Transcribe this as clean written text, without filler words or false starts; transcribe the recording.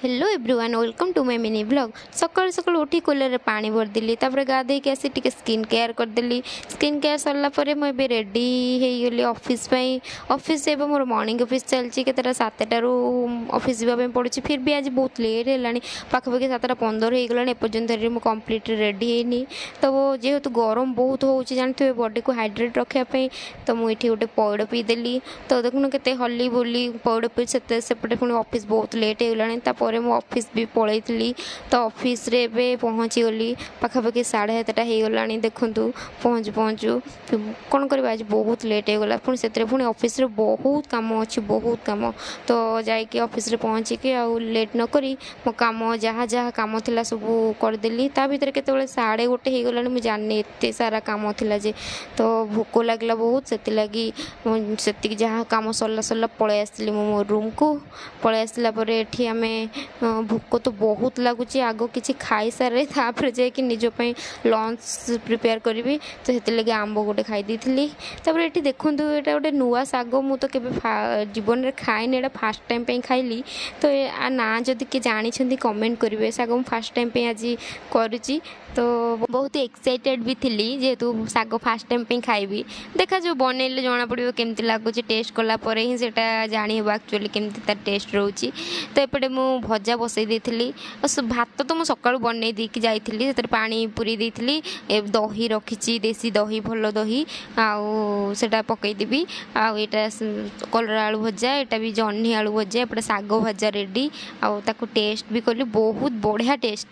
Hello everyone welcome to my mini blog. सकाल सकाल उठी कूलर पानी भरदेली गाधे के आसी टिके स्किन केयर करदेली। स्किन केयर सरला परे मैं भी रेडी हो गली ऑफिस पाई। ऑफिस एवं मोर मॉर्निंग ऑफिस चलती केतटा 7टारू ऑफिस जावाई पड़ुछि। फिर भी आज बहुत लेट है पाखापाखि 7:15 हो गला एपर्यंत कम्प्लीट रेडी है। तो जेहेतु गरम बहुत हो जानते बॉडी को हाइड्रेट रखापी तो मुझे गोटे पौड़ पीदेली। तो देखुन के हली बोली पौड़ पी सेपटे पुणी ऑफिस बहुत लेट हो मु ऑफिस भी पलैली। तो ऑफिस रे बे पहुँची गली पाखापाखि 7:30 हो गला। देखूँ पहुँचु पहुँचु कौन कर आज बहुत लेट हो गला। पुणी से पुणी ऑफिस रे बहुत काम अच्छी बहुत काम। तो जाकि ऑफिस रे पहुँचिकी आउ लेट न करी मो काम जहाँ जहाँ काम थिला सब करदेली। ता भीतर केतबेले 1:30 हो गला मुझे जानी एत सारा काम थिला जे। तो भोक लगला बहुत से जहाँ काम सरला सरला पलि आसली मो रूम को। पलि आसला एठी आमे भोक तो बहुत लगुच आग किसी खाई सारे तापर जाकि निजपाई लंच प्रिपेयर करी। तो से आंब गोटे खाई थी। ये देखूँ यहाँ गोटे नुआ साग मु तो जीवन में खाएनी एटा फास्ट टाइम पे खाइली। तो ना जदि किए जानी कमेंट करेंगे साग मुझे फास्ट टाइम पे आज करुच्ची। तो बहुत एक्साइटेड भी थी जेहेतु साग फास्ट टाइम पे खाइबी। देखा जो बनइले जना पड़ो केमती लगुच टेस्ट कलापर ही से जानी हे एक्चुअली केमती तार टेस्ट रोची। तो एपटे मु भजा बसई देती भात तो मुझे सका बनई देकी जाइली से पानी पूरी देती। दही रखी देसी दही भल दही आटा पकईदेवी। आटा कलरा आलू भजा यहाँ भी जह्नी आलू भजा एपटे साग भजा रेडी आउ टेस्ट भी कली बहुत बढ़िया टेस्ट।